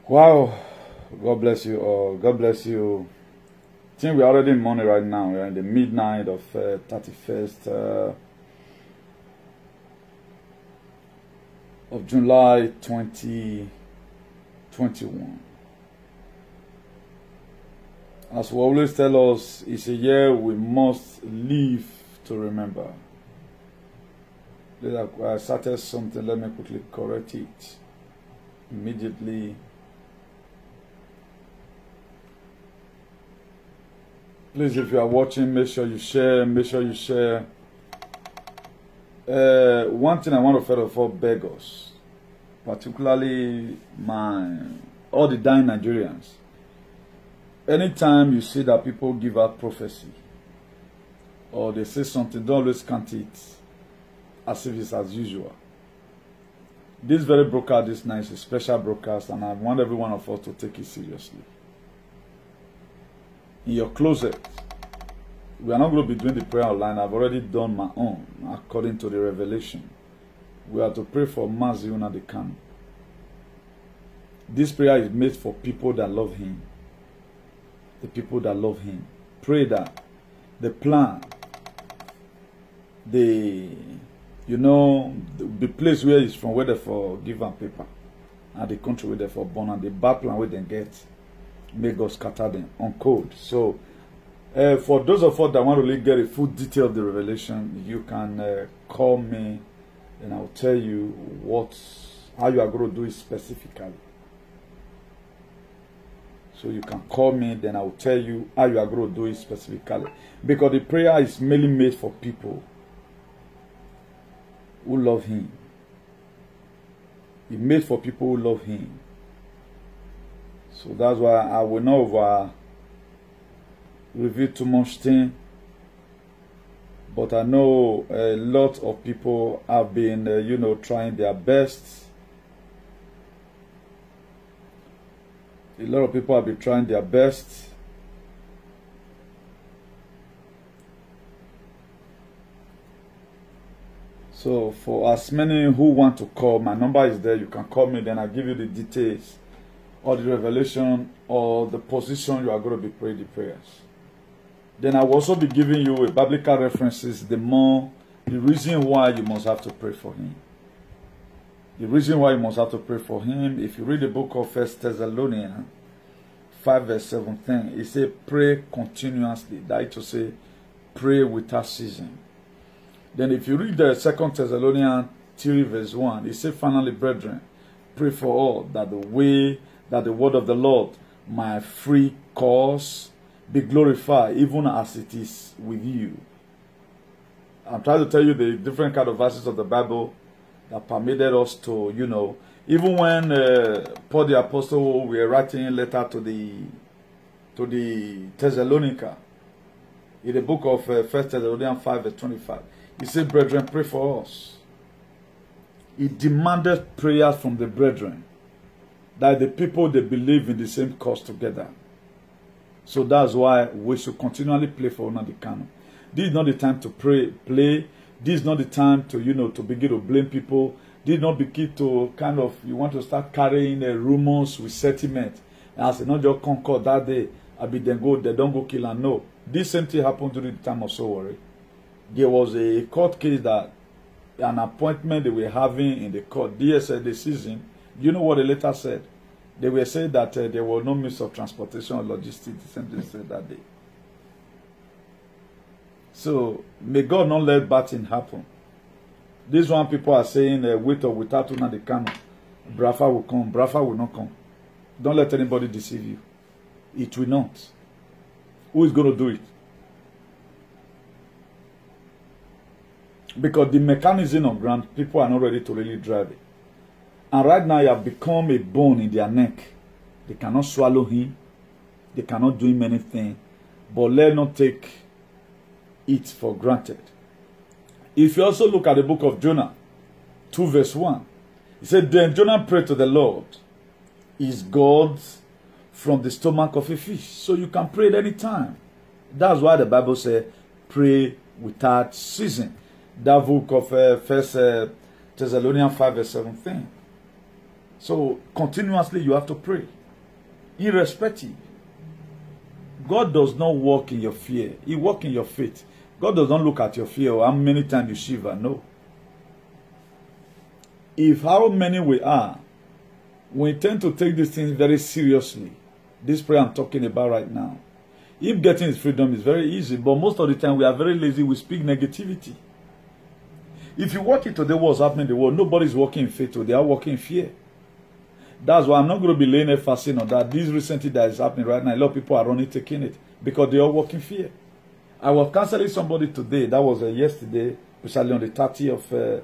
Wow, God bless you all. God bless you. I think we're already in morning right now. We're in the midnight of 31st of July 2021. As we always tell us, it's a year we must live to remember. I started something, let me quickly correct it immediately. Please, if you are watching, make sure you share. Make sure you share. One thing I want to first of all beg us, particularly all the dying Nigerians. Anytime you see that people give out prophecy or they say something, don't always count it as if it's as usual. This very broadcast this night is a special broadcast, and I want every one of us to take it seriously. In your closet, we are not going to be doing the prayer online. I've already done my own according to the revelation. We are to pray for Mazi Nnamdi Kanu. This prayer is made for people that love him. The people that love him. Pray that the plan, the place where he's from, where they for give and paper, and the country where they for born, and the bad plan where they get, may God scatter them on code. So for those of us that want to really get a full detail of the revelation, you can call me and I'll tell you how you are going to do it specifically. So you can call me, then I will tell you how you are going to do it specifically. Because the prayer is mainly made for people who love him. It's made for people who love him. So that's why I will not reveal too much thing. But I know a lot of people have been, trying their best. A lot of people have been trying their best. So for as many who want to call, my number is there. You can call me, then I'll give you the details or the revelation or the position you are going to be praying the prayers. Then I will also be giving you a biblical references, the reason why you must have to pray for him. The reason why you must have to pray for him, if you read the book of 1 Thessalonians 5 verse 17, it says pray continuously. That is to say, pray without ceasing. Then if you read the 2 Thessalonians 3 verse 1, it says finally, brethren, pray for all that the word of the Lord, my free cause, be glorified, even as it is with you. I'm trying to tell you the different kind of verses of the Bible that permitted us to, even when Paul the Apostle were writing a letter to the Thessalonica, in the book of 1 Thessalonians 5 verse 25, he said, brethren, pray for us. He demanded prayers from the brethren, that the people they believe in the same cause together. So that's why we should continually pray for Nnamdi Kanu. This is not the time to play. This is not the time to, to begin to blame people. This is not the key to you want to start carrying rumors with sentiment. And I say, not just concord that day, they don't go kill and no. This same thing happened during the time of Sowore. There was a court case that an appointment they were having in the court, DSL decision. You know what the letter said? They were saying that there was no means of transportation or logistics. The same thing said that day. So may God not let bad things happen. This one people are saying, with or without Nnamdi Kanu, Brafa will come. Brafa will not come. Don't let anybody deceive you. It will not. Who is going to do it? Because the mechanism on ground, people are not ready to really drive it. And right now, you have become a bone in their neck. They cannot swallow him. They cannot do him anything. But let not take it for granted. If you also look at the book of Jonah, 2 verse 1, it said, then Jonah prayed to the Lord, is God from the stomach of a fish? So you can pray at any time. That's why the Bible says, pray without ceasing. That book of 1 Thessalonians 5 verse 17. So continuously you have to pray. Irrespective. God does not work in your fear. He works in your faith. God does not look at your fear or how many times you shiver. No. If how many we are, we tend to take these things very seriously. This prayer I'm talking about right now. If getting his freedom is very easy, but most of the time we are very lazy. We speak negativity. If you watch it today, what's happening in the world, nobody's walking in faith. They are walking in fear. That's why I'm not going to be laying a emphasis on that. This recently that is happening right now, a lot of people are only taking it because they are walking fear. I was counseling somebody today. That was yesterday, especially on the 30th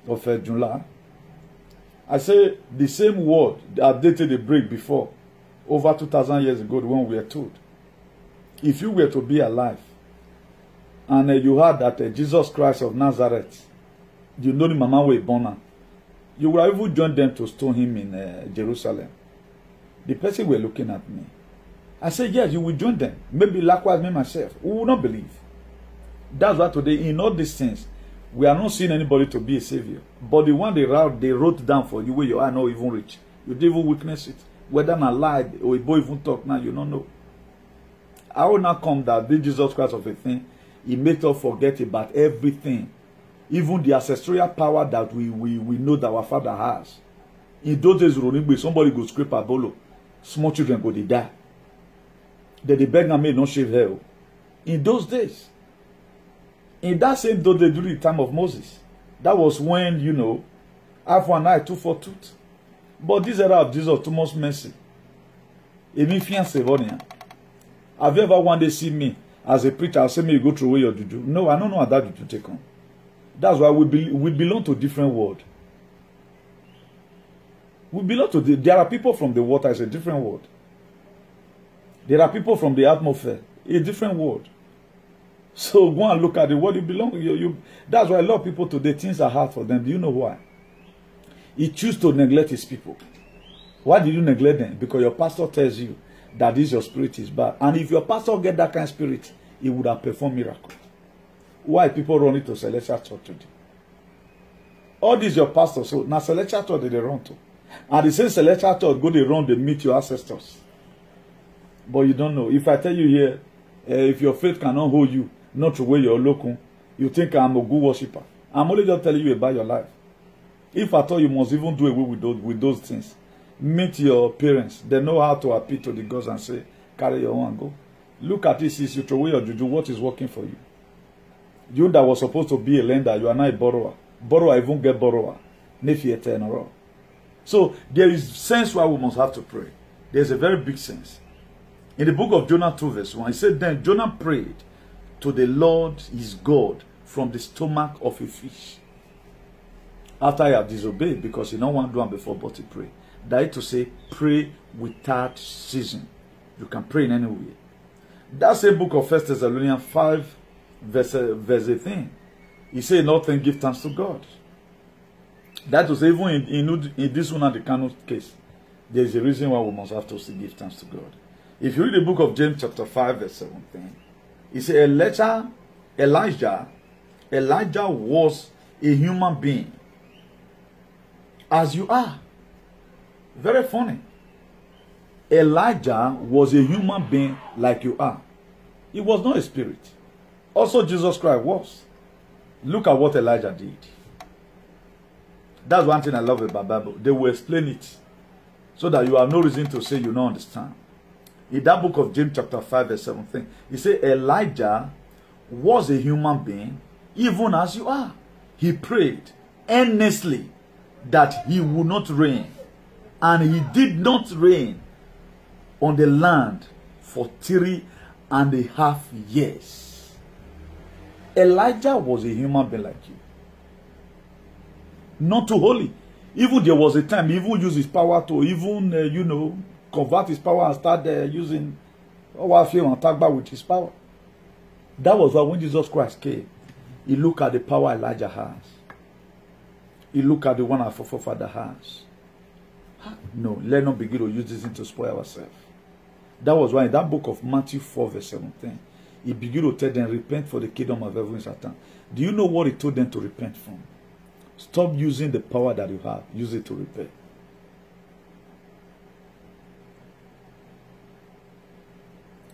of July. I say the same word that dated the break before, over 2,000 years ago, when we were told. If you were to be alive, and you heard that Jesus Christ of Nazareth, you know the mama was born, you would have even joined them to stone him in Jerusalem. The person were looking at me. I said, yes, you will join them. Maybe likewise me myself. We will not believe. That's why today, in all these things, we are not seeing anybody to be a savior. But the one they wrote down for you where you are not even rich. You didn't even witness it. Whether not lied or a boy even talk now, you don't know. I will not come that this Jesus Christ of a thing, he made us forget about everything. Even the ancestral power that we know that our father has. In those days, somebody go scrape a bolo. Small children go, they die. Then the beggar may not shave hair. In those days. In that same day, during the time of Moses. That was when, you know, half one eye, two for tooth. But this era of Jesus, too much mercy. Even fiancé, have you ever one day seen me as a preacher? I'll say me you go through away your juju. No, I don't know how that juju take on. That's why we belong to a different world. We belong to there are people from the water, it's a different world. There are people from the atmosphere, a different world. So go and look at the world you belong. That's why a lot of people today, things are hard for them. Do you know why? He chooses to neglect his people. Why did you neglect them? Because your pastor tells you that this your spirit is bad. And if your pastor get that kind of spirit, he would have performed miracle. Why people run into Celestial Church today? All these your pastor, so now Celestial Church they run to. And the same Celestial Church go they run, they meet your ancestors. But you don't know. If I tell you here, if your faith cannot hold you, not to where you're local, you think I'm a good worshiper. I'm only just telling you about your life. If I thought you must even do away with those things, meet your parents. They know how to appeal to the gods and say, carry your own and go. Look at this, you throw away your juju, what is working for you? You that was supposed to be a lender, you are now a borrower. Borrower even get borrower. So there is sense why we must have to pray. There's a very big sense. In the book of Jonah 2 verse 1, it said, then Jonah prayed to the Lord his God from the stomach of a fish. After he had disobeyed, because he don't want to do it before, but he prayed. That is to say, pray without ceasing. You can pray in any way. That's a book of 1 Thessalonians 5 verse 18. He said, nothing, give thanks to God. That was even in this one and the canon case. There is a reason why we must have to give thanks to God. If you read the book of James chapter 5 verse 17, he said, Elijah was a human being. As you are. Very funny. Elijah was a human being like you are. He was not a spirit. Also Jesus Christ was. Look at what Elijah did. That's one thing I love about the Bible. They will explain it. So that you have no reason to say you don't understand. In that book of James chapter 5 verse 17, he said Elijah was a human being even as you are. He prayed earnestly that he would not rain. And he did not rain on the land for 3.5 years. Elijah was a human being like you. Not too holy. Even there was a time he even used his power to even, convert his power and start using warfare and tagba with his power. That was why when Jesus Christ came, he looked at the power Elijah has. He looked at the one our forefather has. No, let's not begin to use this thing to spoil ourselves. That was why in that book of Matthew 4 verse 17, he began to tell them, repent for the kingdom of heaven is at hand. Do you know what he told them to repent from? Stop using the power that you have. Use it to repent.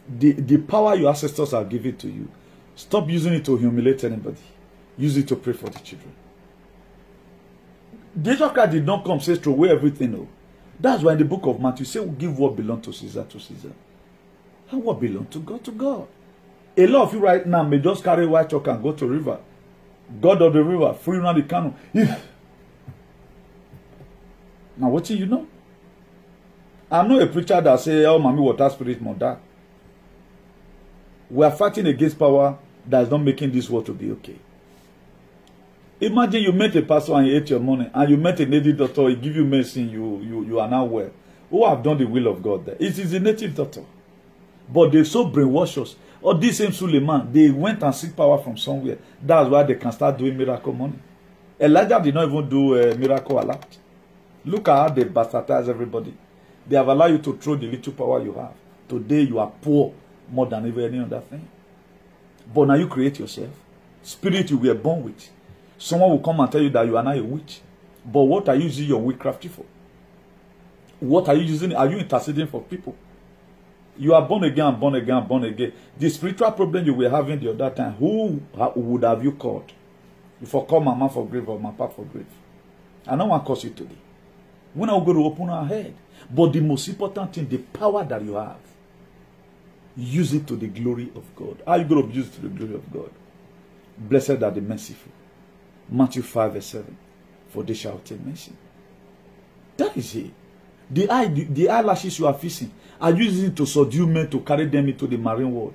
The power your ancestors have given to you, stop using it to humiliate anybody. Use it to pray for the children. Jesus Christ did not come say throw away everything. No. That's why in the book of Matthew, say, give what belongs to Caesar, and what belongs to God, to God. A lot of you right now may just carry white chalk and go to river. God of the river, free around the canal. Now, what do you know? I'm not a preacher that say, oh, mommy, water spirit, mother. We are fighting against power that is not making this world to be okay. Imagine you met a pastor and he ate your money, and you met a native doctor, he give you medicine, you are now well. Who have done the will of God there? It is a native doctor. But they so brainwash us. Or this same Suleiman, they went and seek power from somewhere. That's why they can start doing miracle money. Elijah did not even do a miracle a lot. Look at how they bastardize everybody. They have allowed you to throw the little power you have. Today you are poor more than ever any other thing. But now you create yourself. Spirit you were born with. Someone will come and tell you that you are not a witch. But what are you using your witchcraft for? What are you using? Are you interceding for people? You are born again and born again and born again. The spiritual problem you were having the other time, who would have you called? You for call mama for grave or my papa for grave. I don't want to cause you today. We're not going to open our head. But the most important thing, the power that you have, use it to the glory of God. How are you going to use it to the glory of God? Blessed are the merciful. Matthew 5 verse 7. For they shall obtain mercy. That is it. The eyelashes you are facing, are you using it to subdue men to carry them into the marine world?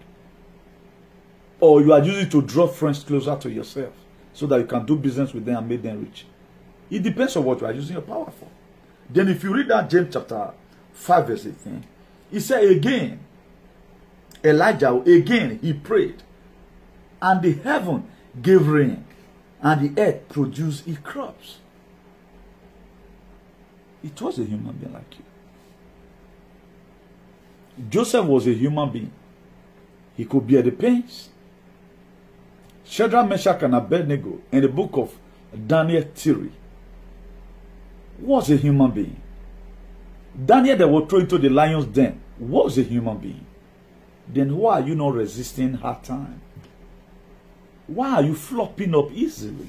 Or you are using it to draw friends closer to yourself so that you can do business with them and make them rich? It depends on what you are using your power for. Then if you read that James chapter 5 verse 18, he said again, Elijah, again he prayed, and the heaven gave rain, and the earth produced its crops. It was a human being like you. Joseph was a human being. He could bear the pains. Shadrach, Meshach, and Abednego in the book of Daniel 3 was a human being. Daniel that was thrown into the lion's den was a human being. Then why are you not resisting hard time? Why are you flopping up easily?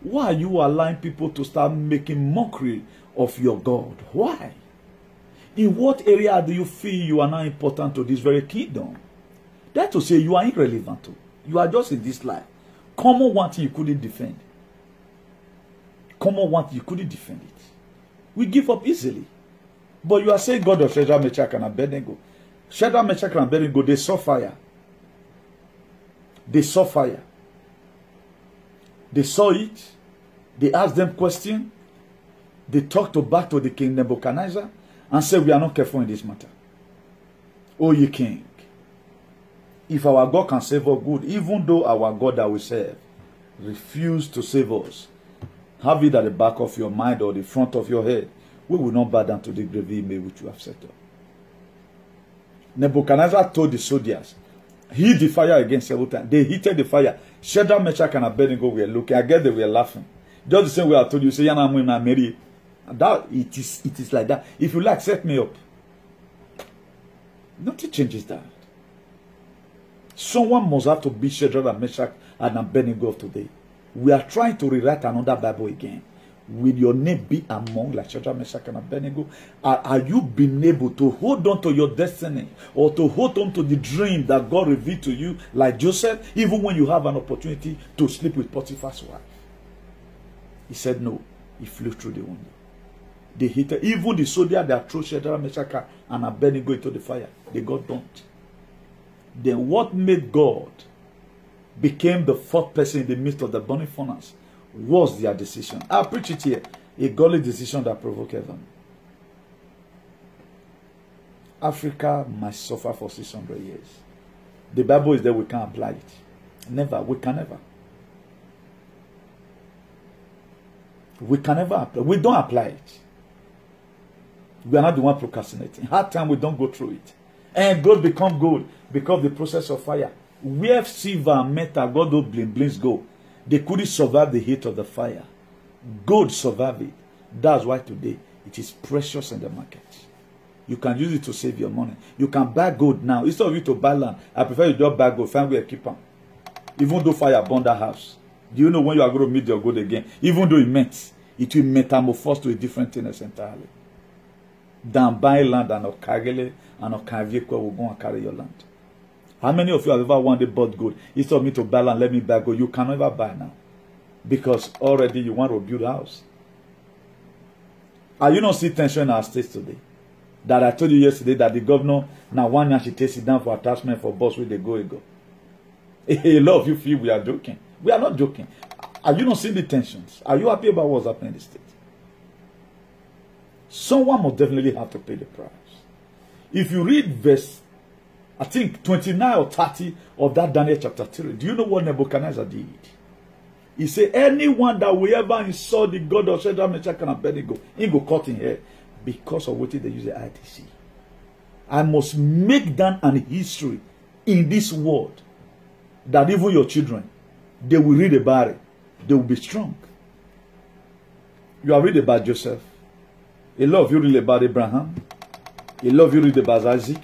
Why are you allowing people to start making mockery of your God? Why? In what area do you feel you are not important to this very kingdom? That to say you are irrelevant to. You are just in this life. Common one thing you couldn't defend. Common one thing you couldn't defend it. We give up easily. But you are saying God of Shadrach, Meshach, and Abednego. Shadrach, Meshach, and Abednego, they saw fire. They saw fire. They saw it. They asked them questions. They talked back to the king Nebuchadnezzar and said, we are not careful in this matter. O ye king, if our God can save us, good, even though our God that we serve refuse to save us, have it at the back of your mind or the front of your head, we will not bow down to the grave image which you have set up. Nebuchadnezzar told the soldiers, heat the fire again several times. They heated the fire. Shadrach, Meshach, and Abednego were looking. I guess they were laughing. Just the same way I told you, say, Yana, I'm Mary. That it is like that. If you like, set me up. Nothing changes that. Someone must have to be Shadrach and Meshach and Abednego of today. We are trying to rewrite another Bible again. Will your name be among like Shadrach, Meshach, and Abednego? Are you being able to hold on to your destiny or to hold on to the dream that God revealed to you like Joseph, even when you have an opportunity to sleep with Potiphar's wife? He said no. He flew through the window. They hit her. Even the soldier that threw Shadrach, Meshach, and Abednego into the fire, they got burnt. Then what made God became the fourth person in the midst of the burning furnace was their decision. I'll preach it here. A godly decision that provoked heaven. Africa might suffer for 600 years. The Bible is there, we can't apply it. Never. We can never. We can never apply. We don't apply it. We are not the one procrastinating. Hard time, we don't go through it. And gold become gold because of the process of fire. Where silver and metal, God don't blings go. They couldn't survive the heat of the fire. Gold survived it. That's why today it is precious in the market. You can use it to save your money. You can buy gold now. Instead of you to buy land, I prefer you just buy gold, find where you keep them. Even though fire burn that house. Do you know when you are going to meet your gold again? Even though it will metamorphose to a different thing entirely. Than buy land and okagele and okaviko will go and carry your land. How many of you have ever wanted bought gold? Instead of me to buy land, let me buy gold. You can never buy now. Because already you want to build a house. Are you not see tension in our states today? That I told you yesterday that the governor, now 1 year she takes it down for attachment for bus where they go. A lot of you feel we are joking. We are not joking. Are you not seeing the tensions? Are you happy about what's happening in the state? Someone must definitely have to pay the price. If you read verse, I think 29 or 30 of that Daniel chapter 3, do you know what Nebuchadnezzar did? He said, anyone that will ever insult the God of Shadrach, Meshach, and Abednego, he go cut in here because of what they use the ITC. I must make down an history in this world that even your children, they will read about it. They will be strong. You have read about Joseph. A lot of you read about Abraham. A lot of you read about Isaac.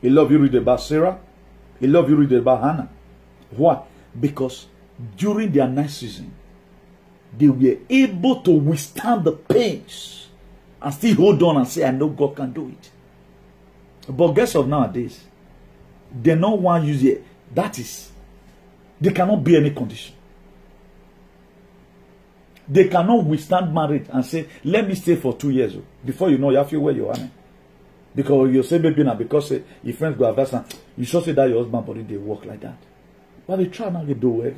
A lot of you read about Sarah. A lot of you read about Hannah. Why? Because during their night season, they were able to withstand the pains and still hold on and say, I know God can do it. But guess what nowadays? They don't want to use it. That is, they cannot be any condition. They cannot withstand marriage and say, let me stay for 2 years. Before you know, you have to where you are. Because you say maybe now, because your friends go advance, and you should say that your husband body they work like that. But they try now to do it.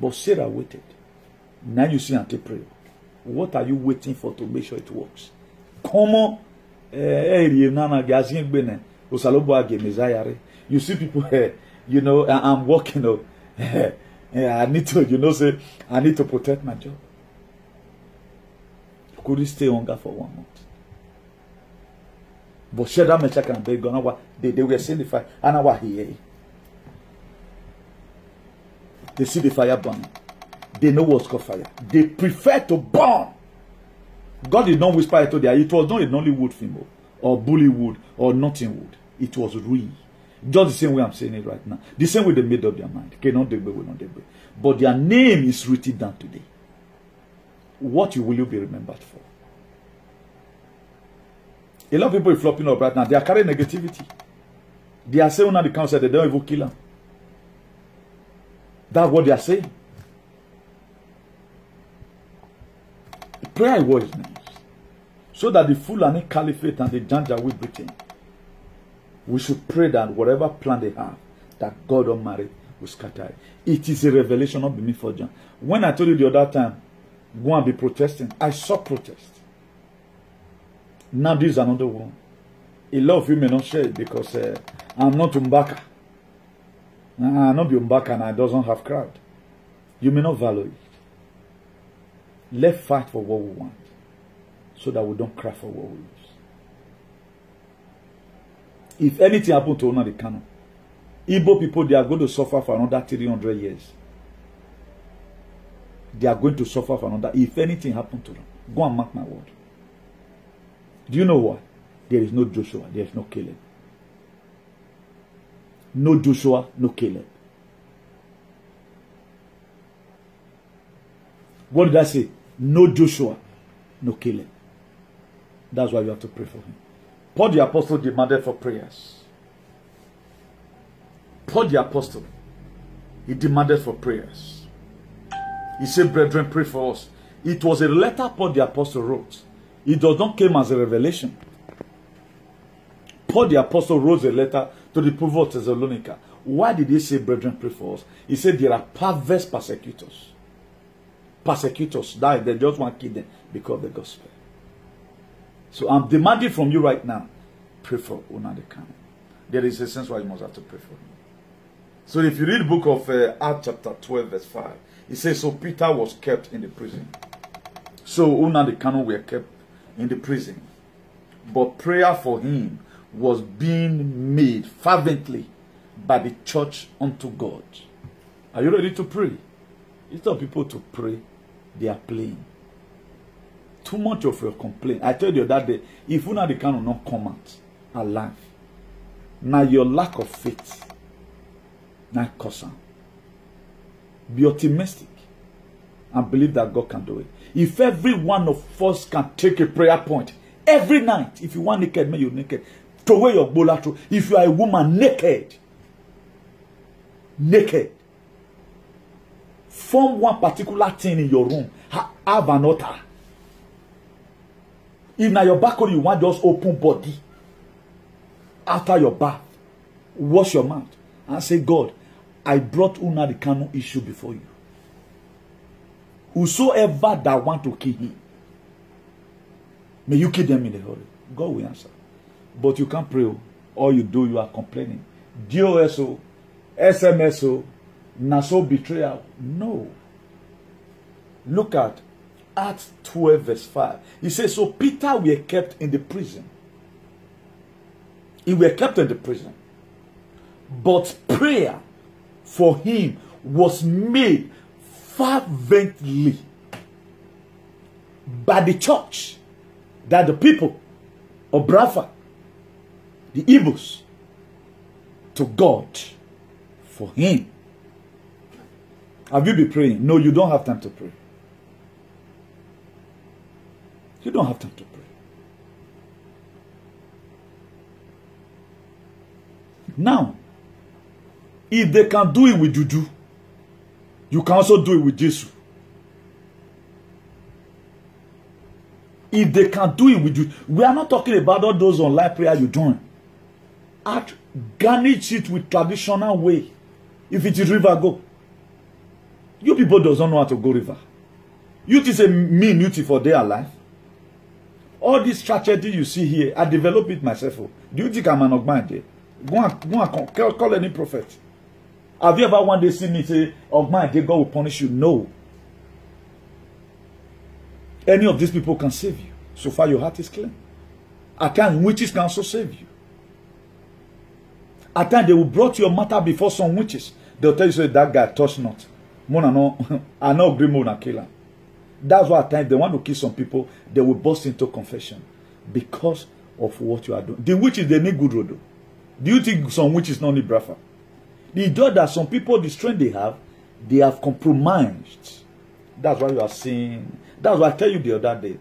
But Sarah waited. Now you see and take prayer. What are you waiting for to make sure it works? Come on. You see people here, you know, I'm working. I need to, you know, say, I need to protect my job. Could you stay longer for 1 month? But Shadrach, Meshach, and Abednego, they were seeing the fire. And now here. They see the fire burning. They know what's called fire. They prefer to burn. God did not whisper to them. It was not a Nollywood film or Bollywood or nothing wood. It was real. Just the same way I'm saying it right now. The same way they made up their mind. Okay, not Degbe, will not Degbe. But their name is written down today. What will you be remembered for? A lot of people are flopping up right now. They are carrying negativity. They are saying on the council they don't even kill them. That's what they are saying. Prayer was nice. So that the Fulani Caliphate and the Janjaweed Britain, we should pray that whatever plan they have, that God Almighty will scatter it. It is a revelation of me for John. When I told you the other time, go and be protesting, I saw protest. Now this is another one. A lot of you may not share it because I'm not Umbaka. I'm not Umbaka and I doesn't have crowd. You may not value it. Let's fight for what we want so that we don't cry for what we lose. If anything happened to Nnamdi Kanu, Igbo people, they are going to suffer for another 300 years. They are going to suffer for another. If anything happened to them, go and mark my word. Do you know why? There is no Joshua, there is no Caleb. No Joshua, no Caleb. What did I say? No Joshua, no Caleb. That's why you have to pray for him. Paul the Apostle demanded for prayers. Paul the Apostle, he demanded for prayers. He said, brethren, pray for us. It was a letter Paul the Apostle wrote. It does not come as a revelation. Paul the Apostle wrote a letter to the people of Thessalonica. Why did he say, brethren, pray for us? He said there are perverse persecutors. Persecutors, that they just want to kill them because of the gospel. So I'm demanding from you right now, pray for Nnamdi Kanu. There is a sense why you must have to pray for him. So if you read the book of Acts chapter 12 verse 5, it says, so Peter was kept in the prison. So Nnamdi Kanu were kept in the prison. But prayer for him was being made fervently by the church unto God. Are you ready to pray? Instead of people to pray, they are playing. Too much of your complaint. I told you that day, if you the kind of not come out alive, now your lack of faith, now cause. Be optimistic and believe that God can do it. If every one of us can take a prayer point every night, if you want naked, may you naked. Throw away your bola through. If you are a woman naked, form one particular thing in your room. Have an altar. If now your back you want just open body. After your bath, wash your mouth and say, God, I brought Una the Kanu issue before you. Whosoever that want to kill him, may you kill them in a hurry. God will answer. But you can't pray. All you do, you are complaining. DOSO, SMSO, Naso betrayal. No. Look at Acts 12 verse 5. He says, so Peter were kept in the prison. He were kept in the prison. But prayer for him was made fervently by the church, that the people of Brafa, the Igbos, to God for him. Have you been praying? No, you don't have time to pray. You don't have time to pray. Now, if they can do it with Juju, you can also do it with Jesus. If they can do it with you, we are not talking about all those online prayer you join. Garnish it with traditional way. If it is river, go. You people don't know how to go river. You think a mean duty for their life. All this tragedy you see here, I developed it myself. Do you think I'm an Ogmande? Go and call any prophet. Have you ever one day seen me say, Ogmande, God will punish you? No. Any of these people can save you. So far your heart is clean. At times witches can also save you. At times they will brought your matter before some witches. They'll tell you, say, that guy touched not. I know agree more than killer. That's why at times they want to kill some people. They will burst into confession because of what you are doing. The witches, they need good road. Do you think some witches don't need brafa? The joy that some people, the strength they have compromised. That's why you are seeing. That's why I tell you the other day.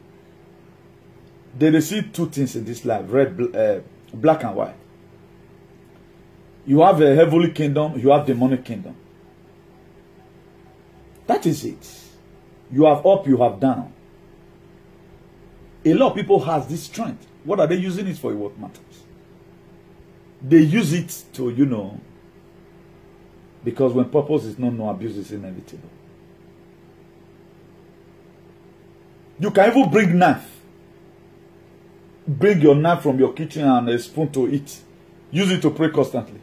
They see two things in this life: black and white. You have a heavenly kingdom, you have the demonic kingdom. That is it. You have up, you have down. A lot of people has this strength. What are they using it for? What matters? They use it to, you know, because when purpose is known, no abuse is inevitable. You can even bring knife. Bring your knife from your kitchen and a spoon to eat. Use it to pray constantly.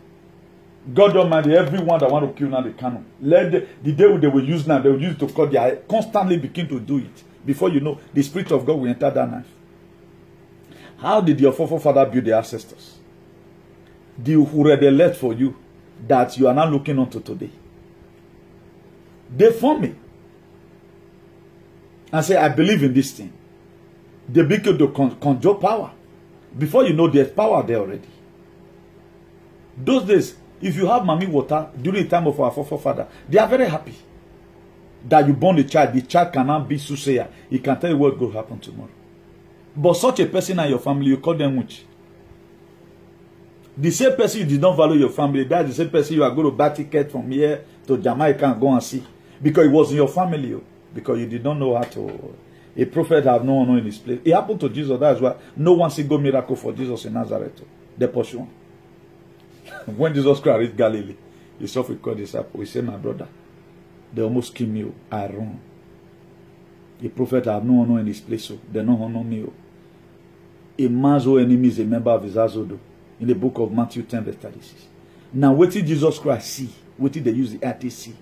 God Almighty, everyone that want to kill now they cannot. Let the day they will use knife, they will use it to cut their head. Constantly begin to do it. Before you know, the Spirit of God will enter that knife. How did your forefather build their ancestors? The who they left for you that you are now looking onto today. They form me. And say, I believe in this thing. They begin to conjure power. Before you know, there's power there already. Those days, if you have mommy water during the time of our forefather, they are very happy that you born a child. The child cannot be soothsayer. He can tell you what will happen tomorrow. But such a person in your family, you call them witch. The same person you did not value your family, that's the same person you are going to buy ticket from here to Jamaica and go and see. Because it was in your family. Because you did not know how to. A prophet have no honor in his place. It happened to Jesus. That's why no one single miracle for Jesus in Nazareth. The portion. When Jesus Christ reached Galilee, he saw with God disciple. He said, my brother, they almost kill me. I run. The prophet have no honor in his place. So they don't honor me. A man's own enemy is a member of his household. In the book of Matthew 10 verse 36. Now what did Jesus Christ see? What did they use the RTC?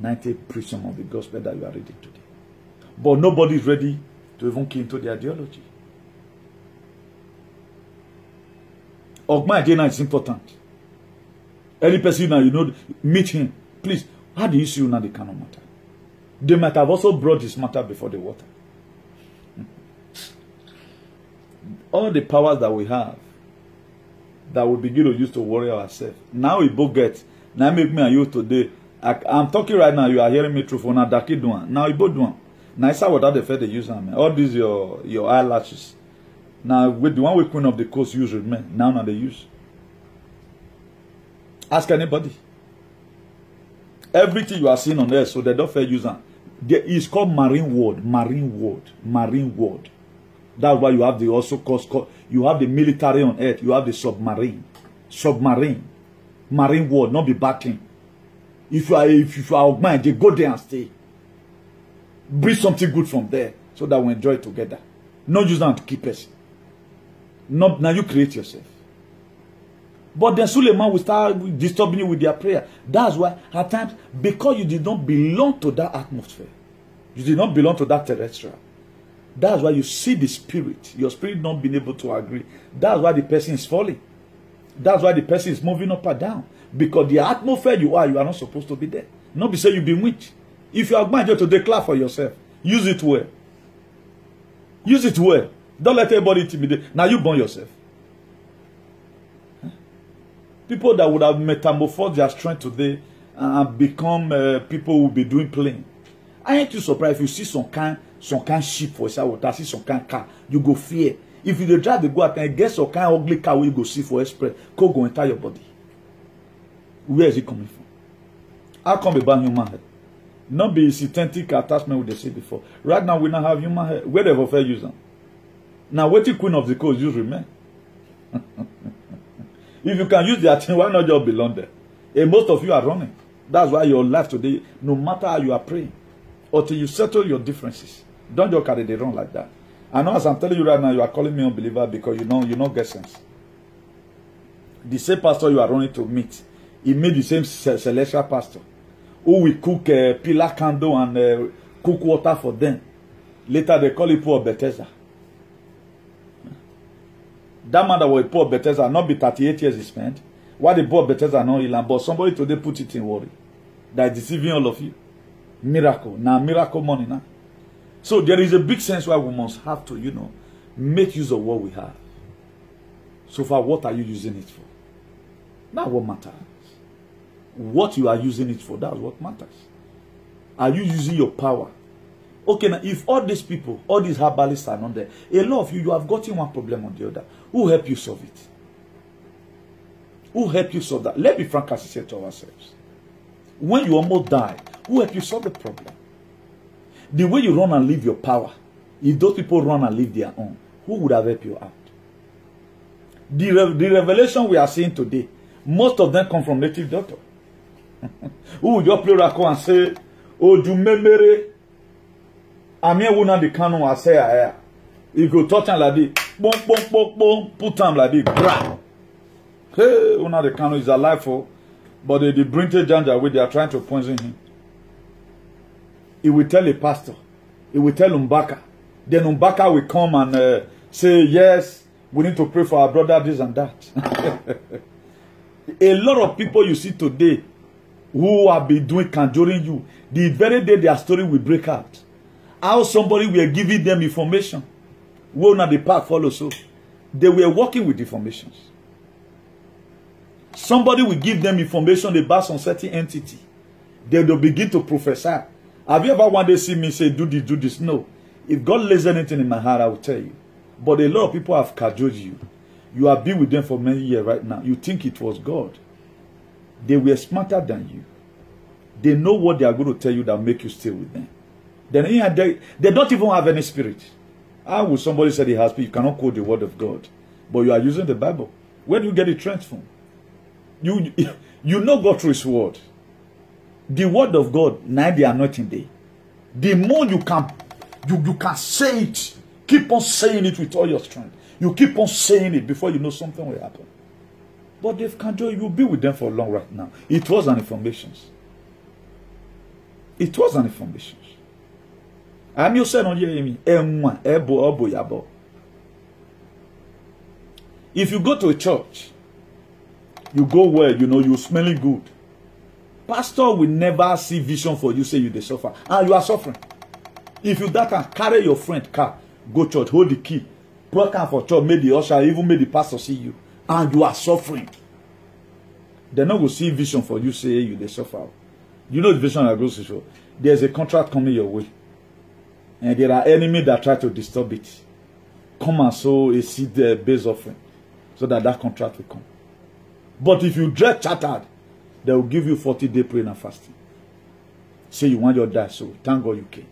90 prison of the gospel that you are reading today. But nobody is ready to even key into the ideology. Ogma Adena is important. Any person now you know, meet him. Please, how do you see now the canon matter? They might have also brought this matter before the water. all the powers that we have, that we begin to use to worry ourselves. Now we both get. Now make me and you today. I'm talking right now. You are hearing me through phone. Now we both do. Now it's what the Fed they use. All these your eyelashes. Now with the one we Queen of the Coast use remain. Now they use. Ask anybody. Everything you are seeing on earth, so they don't fair use them. It's called marine ward. Marine ward. Marine ward. That's why you have the also called, you have the military on earth. You have the submarine. Submarine. Marine ward. Not be backing. If you are mind, you go there and stay. Bring something good from there so that we enjoy it together. Not use them to keep us. Not now you create yourself. But then Suleiman will start disturbing you with their prayer. That's why at times, because you did not belong to that atmosphere, you did not belong to that terrestrial. That's why you see the spirit. Your spirit not being able to agree. That's why the person is falling. That's why the person is moving up and down. Because the atmosphere you are not supposed to be there. Not be say you be witch. If you are going to declare for yourself, use it well. Use it well. Don't let everybody intimidate. Now you burn yourself. People that would have metamorphosed their strength today and become people who will be doing playing. I ain't too surprised if you see some kind sheep for water, see some kind car, you go fear. If you drive the go out and get some kind ugly car where you go see for express, go enter your body. Where is it coming from? How come about human head? Not be synthetic attachment with the say before. Right now we now have human head. Where they prefer use them. Now what the Queen of the Coast use remain? If you can use their thing, why not just belong there? And most of you are running. That's why your life today, no matter how you are praying, until you settle your differences, don't just carry the run like that. I know as I'm telling you right now, you are calling me unbeliever because you don't get sense. The same pastor you are running to meet, he made the same celestial pastor who will cook pillar candle and cook water for them. Later they call it poor Bethesda. That man that was poor Bethesda, not be 38 years he spent. Why the poor Bethesda not healing? But somebody today put it in worry. That is deceiving all of you. Miracle. Now miracle money now. So there is a big sense why we must have to, make use of what we have. So far, what are you using it for? That's what matters. What you are using it for, that's what matters. Are you using your power? Okay, now if all these people, all these herbalists are not there, a lot of you have gotten one problem or the other. Who help you solve it? Who help you solve that? Let's be frank as we say to ourselves. When you almost die, who help you solve the problem? The way you run and live your power, if those people run and live their own, who would have helped you out? The revelation we are seeing today, most of them come from native doctor. Who would just play racco and say, oh, you remember? I'm here when the canon I say, you go touch him like this, boom, boom, boom, boom, put him like this, brah. Hey, one the canon is alive for, but the Brinted Janja where they are trying to poison him. He will tell a pastor, he will tell Umbaka. Then Umbaka will come and say, yes, we need to pray for our brother, this and that. A lot of people you see today who have been doing conjuring you, the very day their story will break out. How somebody were giving them information. Well, now the path follows so. They were working with informations. Somebody will give them information about some certain entity. Then they'll begin to prophesy. Have you ever one day seen me say, do this? No. If God lays anything in my heart, I will tell you. But a lot of people have cajoled you. You have been with them for many years right now. You think it was God. They were smarter than you. They know what they are going to tell you that will make you stay with them. Then they don't even have any spirit. How would somebody say they have spirit? You cannot quote the word of God. But you are using the Bible. Where do you get it transformed? You know God through his word. The word of God, now the anointing day. The more you can say it. Keep on saying it with all your strength. You keep on saying it before you know something will happen. But they've controlled you. You'll be with them for long right now. It was an information. It was an information. I'm you saying on you, if you go to a church, you go where you're smelling good. Pastor will never see vision for you, say you they suffer. And you are suffering. If you that can carry your friend car, go church, hold the key. Put can for church, make the usher, even make the pastor see you. And you are suffering. They're not going to see vision for you, say you they suffer. You know the vision that goes to show. There's a contract coming your way. And there are enemies that try to disturb it. Come and sow a seed base offering. So that contract will come. But if you dread chartered, they will give you 40-day praying and fasting. Say you want your die, so thank God you came.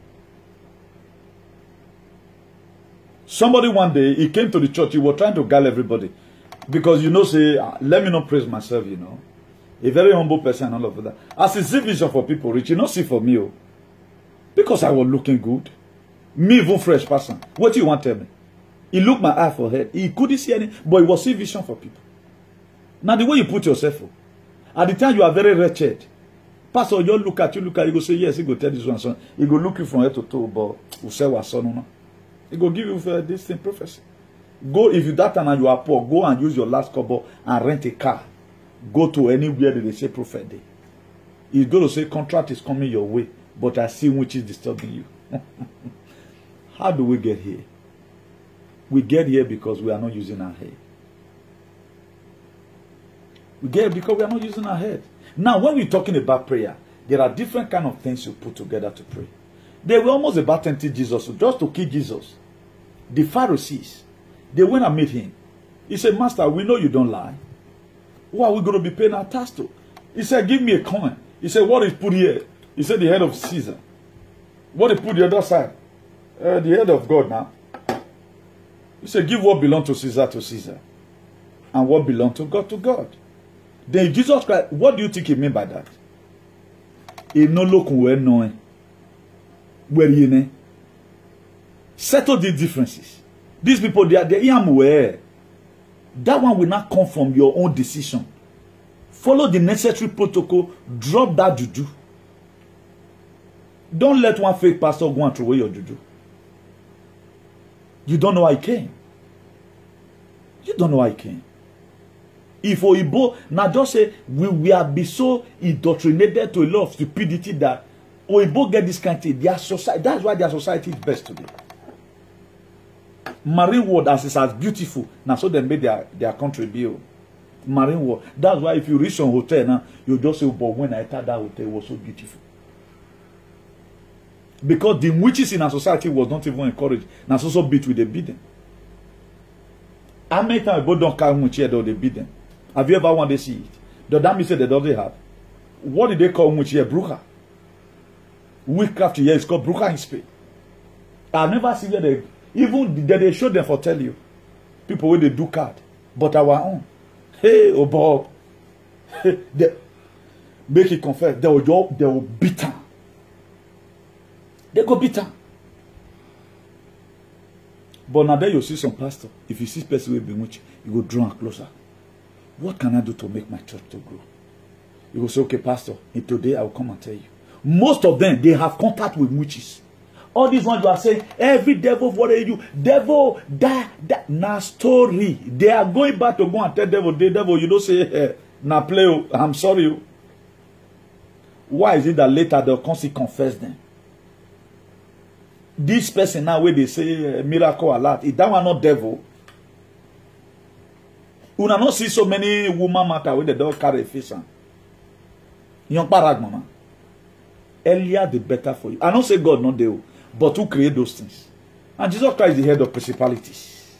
Somebody one day, he came to the church, he was trying to guide everybody. Because you know, say, let me not praise myself, you know. A very humble person and all of that. As he see vision for people rich, you not see for me. Oh. Because I was looking good. Me, even fresh person. What do you want to tell me? He looked my eye for head. He couldn't see any, but he was see vision for people. Now the way you put yourself, at the time you are very wretched. Pastor, you look at you go say, yes, he go tell this one son. He go look you from head to toe, but we say what son no. He go give you this thing prophecy. Go, if you that time and you are poor, go and use your last kobo and rent a car. Go to anywhere that they say prophet day. He's going to say contract is coming your way, but I see which is disturbing you. How do we get here? We get here because we are not using our head. We get here because we are not using our head. Now, when we're talking about prayer, there are different kind of things you put together to pray. They were almost about tempting Jesus, just to kill Jesus. The Pharisees, they went and met him. He said, Master, we know you don't lie. Who are we going to be paying our tax to? He said, give me a coin. He said, what is put here? He said, the head of Caesar. What is put the other side? The head of God now. He said, give what belongs to Caesar, and what belongs to God to God. Then Jesus Christ, what do you think he meant by that? He no look where knowing. Where you know? Settle the differences. These people, they are aware. That one will not come from your own decision. Follow the necessary protocol. Drop that juju. Don't let one fake pastor go and throw away your juju. You don't know how he came. You don't know how he came. If Oyibo, now just say, we have been so indoctrinated to a lot of stupidity that Oyibo get this kind of thing. Their society, that's why their society is best today. Marine world as is as beautiful. Now so they made their country build. Marine world. That's why if you reach some hotel now, you just say, but when I thought that hotel was so beautiful. Because the witches in our society was not even encouraged. Now so beat with the beating. How many times people don't carry witch here though they beat them? Have you ever wanted to see it? Does that mean say they don't have? What did they call witch here? Brucha. Witchcraft here is called Brucha in Spain. I've never seen where they even they show them for tell you. People where they do card. But our own. Hey, oh Bob. They make it confess. They will beat her. They go beat her. But now there you see some pastor. If you see person will be witch, you go draw closer. What can I do to make my church to grow? You will say, okay, pastor, and today I will come and tell you. Most of them, they have contact with witches. All these ones you are saying, every devil, what are you? Devil, that, na story. They are going back to go and tell devil, the devil, you don't say, na play, I'm sorry. Why is it that later they'll come confess them? This person now, where they say miracle a lot, is that one not devil? You not see so many women matter when they don't carry a face on. Young parag, mama. Earlier the better for you. I don't say God not there, but who create those things? And Jesus Christ is the head of principalities.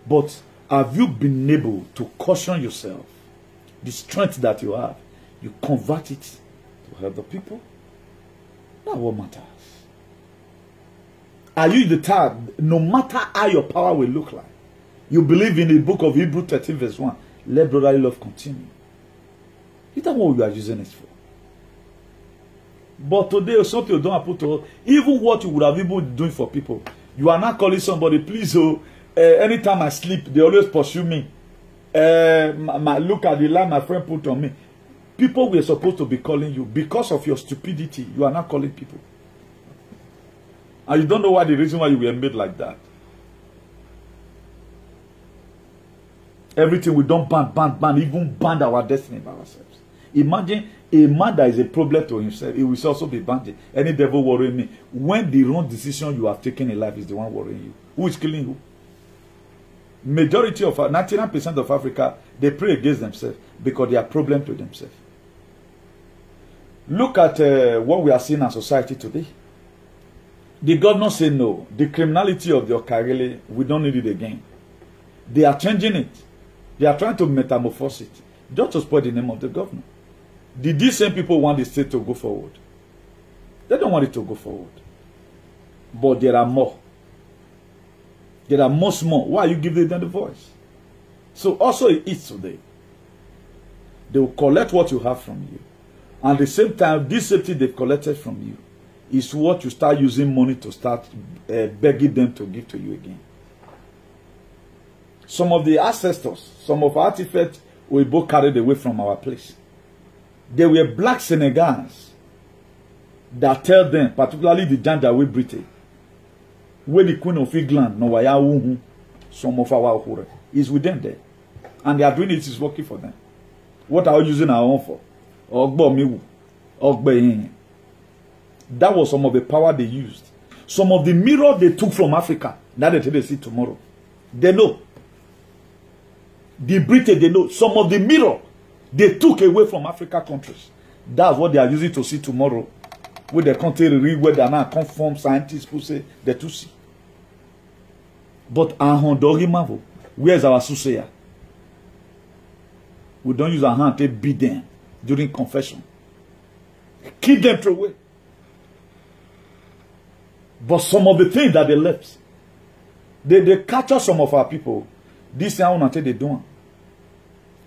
But have you been able to caution yourself? The strength that you have, you convert it to help the people? That's what matters. Are you the type, no matter how your power will look like, you believe in the book of Hebrews 13 verse 1, let brotherly love continue. Is that what you are using it for? But today, some people don't put to even what you would have been doing for people. You are not calling somebody, please, anytime I sleep, they always pursue me. Look at the line my friend put on me. People were supposed to be calling you. Because of your stupidity, you are not calling people. And you don't know why the reason why you were made like that. Everything we don't ban, even ban our destiny by ourselves. Imagine a man that is a problem to himself, he will also be bandaged. Any devil worrying me. When the wrong decision you have taken in life is the one worrying you. Who is killing who? Majority of 99% of Africa, they pray against themselves because they are problem to themselves. Look at what we are seeing in society today. The governor say no. The criminality of the Okarele, we don't need it again. They are changing it. They are trying to metamorphose it. Just to spoil the name of the governor. Did these same people want the state to go forward? They don't want it to go forward. But there are more. There are much more. Why are you giving them the voice? So also it is today. They will collect what you have from you. And at the same time, this safety they've collected from you is what you start using money to start begging them to give to you again. Some of the ancestors, some of our artifacts were both carried away from our place. There were black Senegals that tell them, particularly the Janjaweed Britain, where the Queen of England, some of our Ohure, is with them there. And they are doing it, it's working for them. What are you using our own for? That was some of the power they used. Some of the mirror they took from Africa, that they see tomorrow. They know. The British, they know. Some of the mirror they took away from Africa countries. That's what they are using to see tomorrow. With the country read where they are now confirmed scientists who say they to see. But our hand don't marvel. Where's our Susaya? We don't use our hand to beat them during confession. Keep them through away. But some of the things that they left, they capture some of our people. This thing I want to tell they do.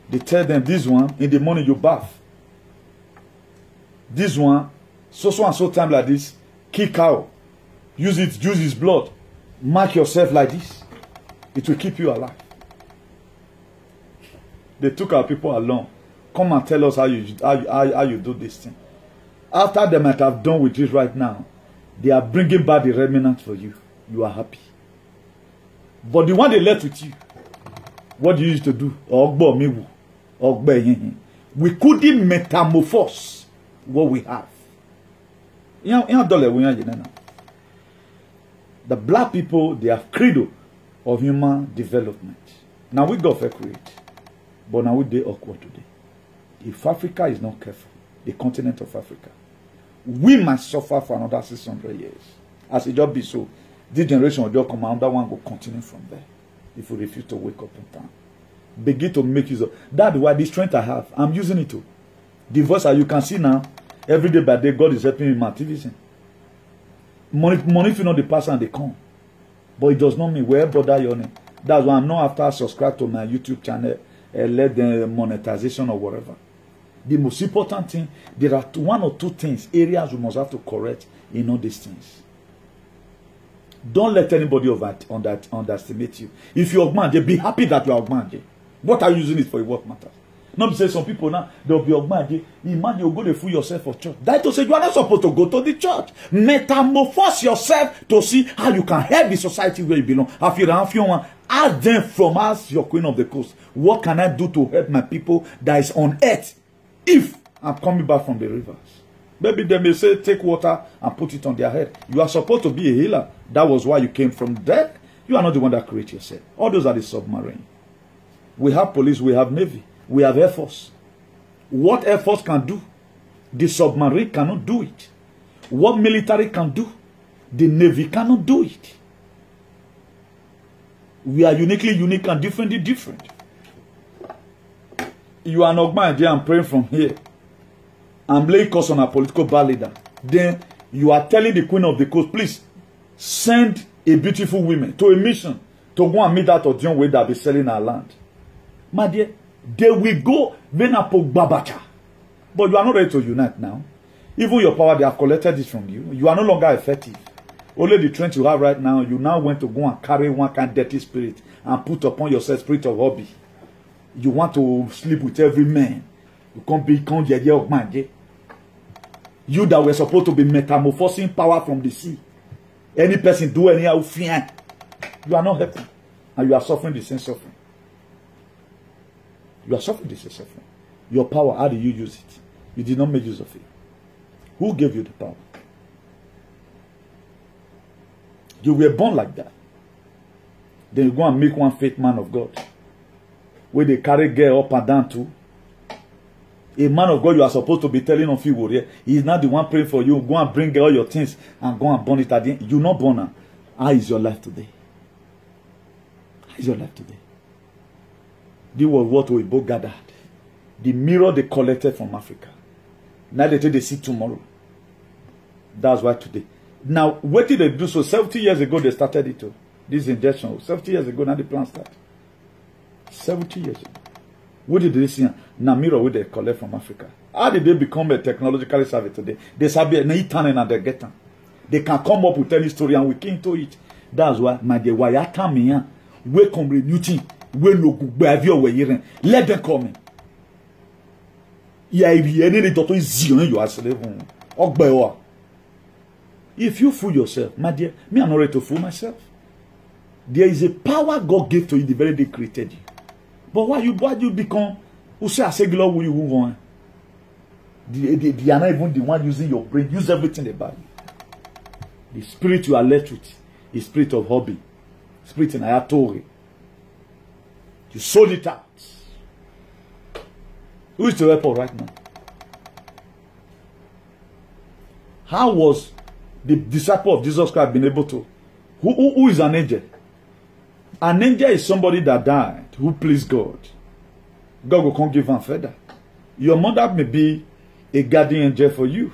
They tell them this one in the morning you bath. This one, so and so time like this, kill cow. Use its blood. Mark yourself like this. It will keep you alive. They took our people along. Come and tell us how you do this thing. After they might have done with it right now, they are bringing back the remnant for you. You are happy. But the one they left with you, what do you used to do? We couldn't metamorphose what we have. The black people, they are credo of human development. Now we go for create. But now we dey awkward today. If Africa is not careful, the continent of Africa, we might suffer for another 600 years. As it just be so, this generation will just come out, that one will continue from there. If we refuse to wake up in time. Begin to make use of. That's why the strength I have, I'm using it too. The voice that you can see now, every day by day, God is helping me in my activism. Money if you know the person they come. But it does not mean where bother your name. That's why I'm not after subscribe to my YouTube channel and let the monetization or whatever. The most important thing, there are one or two things, areas we must have to correct in all these things. Don't let anybody underestimate you. If you're Ogmanje, be happy that you're Ogmanje. What are you using it for? What matters? Not to say some people now, they'll be Ogmanje. Imagine you go to fool yourself for church. That to say you are not supposed to go to the church. Metamorphose yourself to see how you can help the society where you belong. Ask them from us, your queen of the coast. What can I do to help my people that is on earth if I'm coming back from the rivers? Maybe they may say, take water and put it on their head. You are supposed to be a healer. That was why you came from there. You are not the one that created yourself. All those are the submarine. We have police, we have navy, we have air force. What air force can do, the submarine cannot do it. What military can do, the navy cannot do it. We are uniquely unique and differently different. You are not my dear, I'm praying from here. I'm laying curse on a political bad leader. Then you are telling the queen of the coast, please send a beautiful woman to a mission to go and meet that Odion way that be selling our land. My dear, they will go Babacha. But you are not ready to unite now. Even your power, they have collected it from you. You are no longer effective. Only the strength you have right now, you now want to go and carry one kind of dirty spirit and put upon yourself spirit of hobby. You want to sleep with every man. You can't become the idea of man. You that were supposed to be metamorphosing power from the sea. Any person do anyhow fear. You are not happy. And you are suffering the same suffering. You are suffering the same suffering. Your power, how do you use it? You did not make use of it. Who gave you the power? You were born like that. Then you go and make one fake man of God. Where they carry girl up and down too. A man of God you are supposed to be telling of you, he is not the one praying for you. Go and bring all your things and go and burn it at the end. You're not born now. How is your life today? How is your life today? This was what we both gathered. The mirror they collected from Africa. Now they see tomorrow. That's why today. Now, what did they do? So 70 years ago they started it too. This injection. 70 years ago now the plan started. 70 years ago. What did they see? Now mirror what they collect from Africa. How did they become a technologically savvy today? They sabi an turning and they get them. They can come up with any story and we came to it. That's why my dear why I come here. We come with new thing. We look we let them come in. If you fool yourself, my dear, me I'm not ready to fool myself. There is a power God gave to you the very day He created you. But why you become who say I say glory will you move on? They are not even the one using your brain. Use everything about you. The spirit you are left with is spirit of hobby. Spirit in Ayatori. You sold it out. Who is the weapon right now? How was the disciple of Jesus Christ been able to? Who is an angel? An angel is somebody that died, who pleased God. God will come give him further. Your mother may be a guardian angel for you.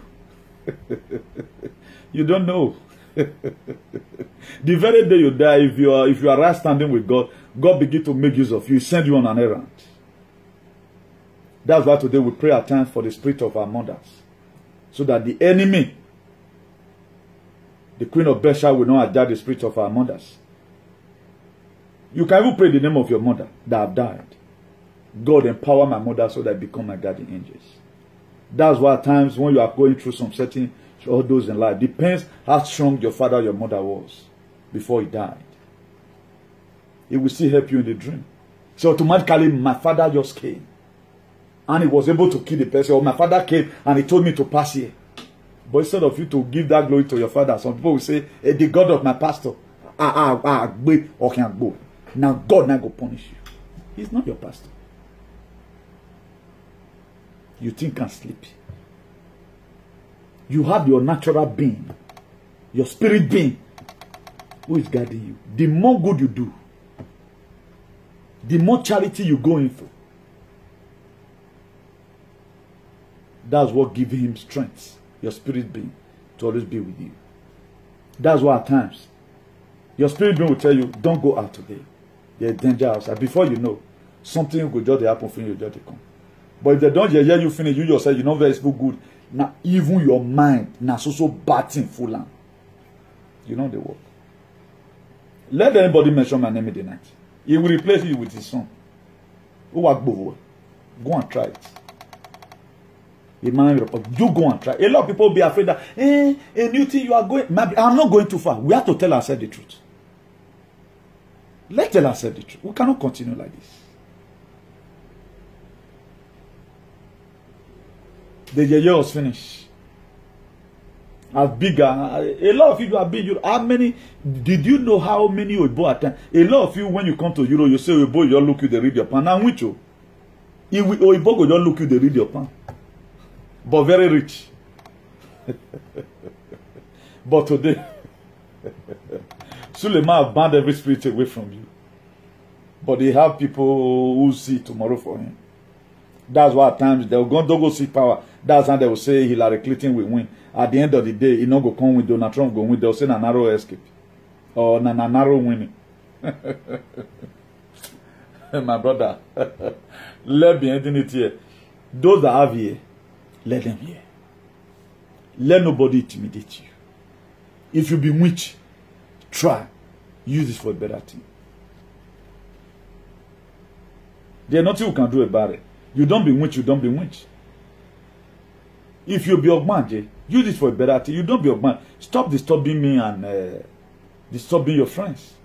You don't know. The very day you die, if you are right standing with God, God begin to make use of you, send you on an errand. That's why today we pray at times for the spirit of our mothers. So that the enemy, the queen of Besha, will not adjust the spirit of our mothers. You can even pray the name of your mother that have died. God empower my mother so that I become my guardian angels. That's why at times when you are going through some certain all those in life, depends how strong your father or your mother was before he died. It will still help you in the dream. So automatically my father just came and he was able to kill the person. Or my father came and he told me to pass here. But instead of you to give that glory to your father, some people will say, hey, the God of my pastor, or can go. Now God now go punish you. He's not your pastor. You think and sleep. You have your natural being, your spirit being, who is guiding you. The more good you do, the more charity you go in for. That's what gives him strength, your spirit being, to always be with you. That's why at times, your spirit being will tell you, don't go out today. There's danger outside. Before you know, something will just happen for you, just come. But if they don't hear you finish, you yourself, you know very good. Now, even your mind, now so batting full on. You know the word. Let anybody mention my name in the night. He will replace you with his son. Go and try it. You go and try. A lot of people be afraid that, a new thing you are going. I'm not going too far. We have to tell ourselves the truth. Let's tell ourselves the truth. We cannot continue like this. The year was finished. As bigger, a lot of you are big. How many? Did you know how many Oyibo attend? A lot of you, when you come to Europe, you say Oyibo, you look you, they read your pan. Now which you? If Oyibo go, just look you, they read your pan. But very rich. But today, Suleiman have banned every spirit away from you. But they have people who see tomorrow for him. That's why at times they'll go seek power. That's how they will say Hillary Clinton will win. At the end of the day, he not go come with Donald Trump go win. They'll say na narrow escape. Or na narrow winning. My brother. Let be ending it here. Those that have here, let them hear. Let nobody intimidate you. If you be witch, try. Use this for a better thing. There's nothing you can do about it. You don't be witch, you don't be witch. If you be Ogmanje, use it for a better thing. You don't be Ogman. Stop disturbing me and disturbing your friends.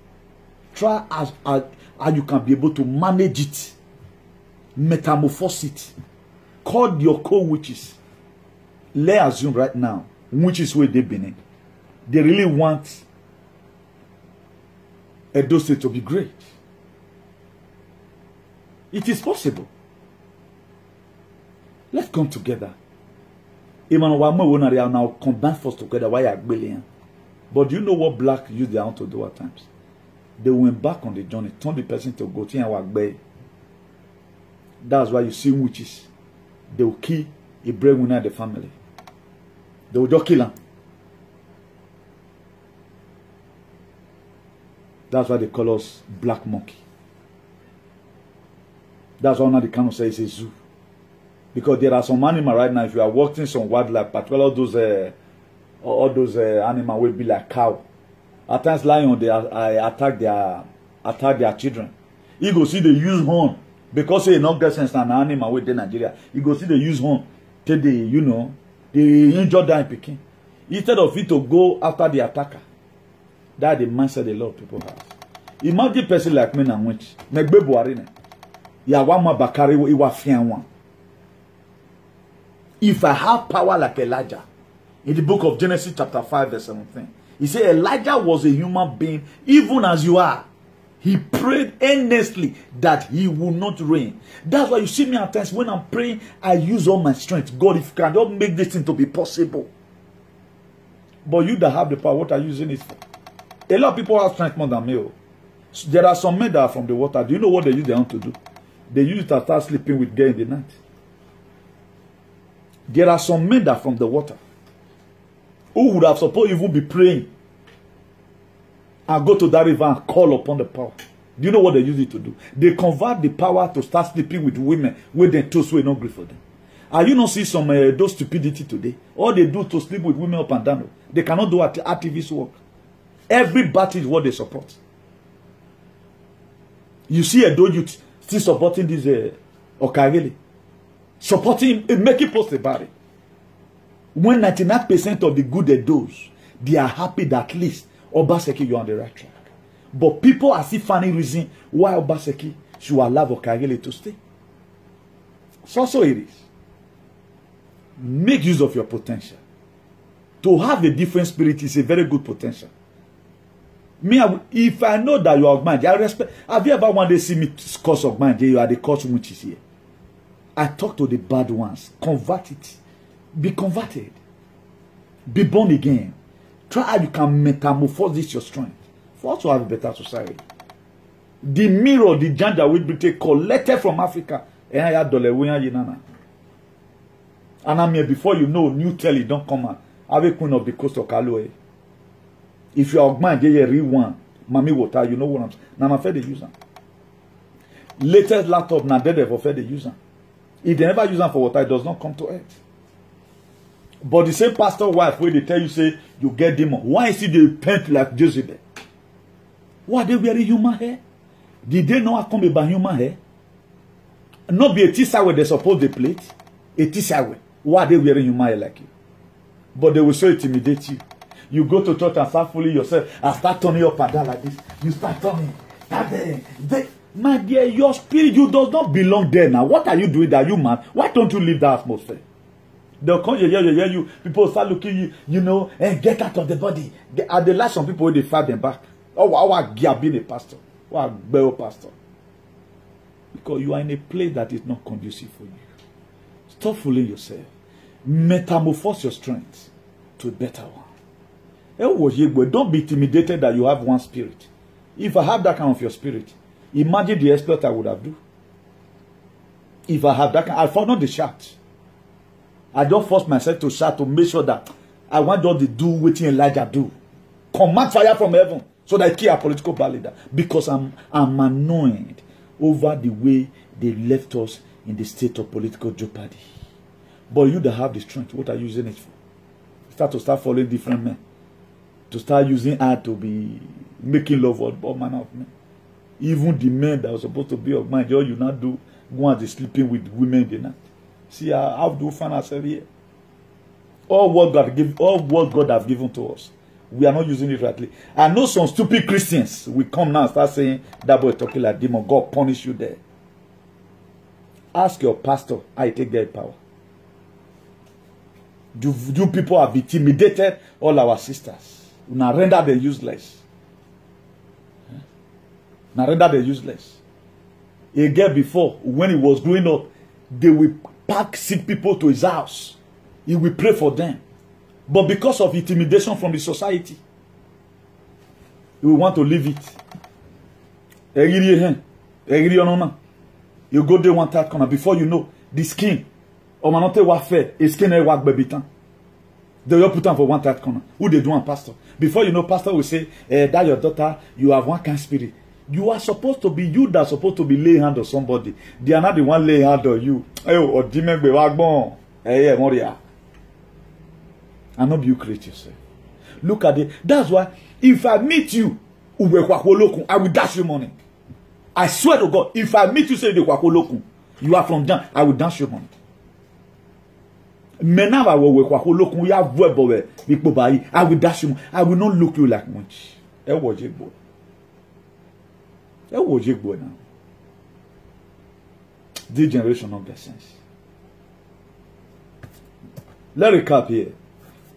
Try as you can be able to manage it. Metamorphose it. call your co-witches. Let's assume right now, witches where they've been in. They really want Edo State to be great. It is possible. Let's come together. Even when we are now combine force together, why are billion? But do you know what black use their own to do at times? They went back on the journey, turn the person to go to and work by. That's why you see witches. They will kill a breadwinner in the family. They will just kill him. That's why they call us black monkey. That's why now they cannot say it's a zoo. Because there are some animals right now, if you are watching some wildlife, particularly all those animals will be like cow. At times lion, they attack their children. You go see they use horn. Because they not get sense an animal with Nigeria. You go see they use horn. Till they, you know, they injure them picking. Instead of it to go after the attacker. That's the mindset a lot of people have. Imagine a person like me and witch. Megbe Buhari. Ya wama bakari iwa fian one. If I have power like Elijah, in the book of Genesis chapter 5 verse 17, he said Elijah was a human being even as you are. He prayed earnestly that he will not rain. That's why you see me at times when I'm praying, I use all my strength. God, if you cannot make this thing to be possible. But you that have the power, what are you using it for? A lot of people have strength more than me. There are some men that are from the water. Do you know what they use their own to do? They use it to start sleeping with girls in the night. There are some men that are from the water who would have supposed even be praying and go to that river and call upon the power. Do you know what they use it to do? They convert the power to start sleeping with women where they toast will not great for them. Are you not see some those stupidity today? All they do to sleep with women up and down. They cannot do activist work. Every battle is what they support. You see a youth still supporting this Okagele. Supporting, making posts about it. When 99% of the good they do, they are happy that at least Obaseki you're on the right track. But people are still finding reason why Obaseki should allow Okagele to stay. So it is. Make use of your potential. To have a different spirit is a very good potential. Me, if I know that you are Ogbanje, I respect. Have you ever one day see me curse Ogbanje? You are the curse which is here. I talk to the bad ones. Convert it. Be converted. Be born again. Try how you can metamorphose this your strength for us to have a better society. The mirror, the gender which Britain collected from Africa. And I'm here before you know, new telly don't come out. Have a queen of the coast of Kaloe. If you are Ogbanje, you real one. Mami water, you know what I'm saying. Now I'm afraid they use them. Latest laptop, now they're afraid they use them. If they never use them for water, it does not come to earth. But the same pastor wife where they tell you say you get demon. Why is it they paint like Jezebel? Why they wearing human hair? Did they know I come about human hair? Not be a teacher where they suppose they plate. A teacher where. Why they wearing human hair like you? But they will so intimidate you. You go to church and start fooling yourself and start turning up and down like this. You start turning. My dear, your spirit, you does not belong there now. What are you doing there, you man? Why don't you leave that atmosphere? They'll come here, you. People start looking you, you know, and get out of the body. At the last, some people, they fight them back. Oh, I being a pastor. Or a bell pastor. Because you are in a place that is not conducive for you. Stop fooling yourself. Metamorphose your strength to a better one. Don't be intimidated that you have one spirit. If I have that kind of your spirit, imagine the exploit I would have do. If I have that kind, I found out the shout. I don't force myself to shout to make sure that I want all to do what Elijah do. Command fire from heaven so that I kill a political leader. Because I'm annoyed over the way they left us in the state of political jeopardy. But you that have the strength, what are you using it for? Start following different men. To start using her to be making love with all manner of men. Even the men that are supposed to be of mind, all you not do, go and sleeping with women in the night. See how do we find ourselves here? All what God has given to us, we are not using it rightly. I know some stupid Christians will come now and start saying that boy talking like demon. God punish you there. Ask your pastor how you take their power. You people have intimidated all our sisters. Now render them useless. Now render them useless. A girl before, when he was growing up, they will pack sick people to his house. He will pray for them. But because of intimidation from the society, he will want to leave it. You go there one tight corner. Before you know, the skin, or manote warfare, a skin a work baby tan. They will put on for one tight corner. Who they do on pastor? Before you know, pastor will say, that your daughter, you have one kind of spirit. You are supposed to be, you that are supposed to be laying hand on somebody. They are not the one laying hand on you. Or demon be wagbon. Moria. And not you create yourself. Look at it. That's why, if I meet you, I will dash you money. I swear to God, if I meet you, say you are from Jan, I will dash you money. I will dash you. I will not look you like much. Now. This generation of the sense. Let's recap here.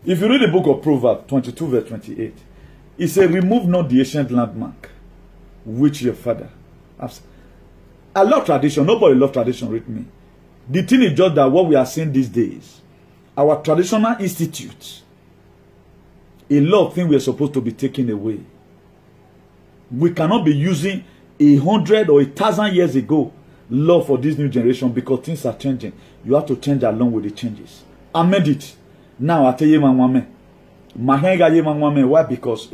If you read the book of Proverbs 22 verse 28, it says, remove not the ancient landmark which your father has. I love tradition. Nobody loves tradition with me. The thing is just that what we are seeing these days, our traditional institutes, a lot of things we are supposed to be taken away. We cannot be using 100 or 1,000 years ago law for this new generation because things are changing. You have to change along with the changes. I made it. Now I tell you, why? Because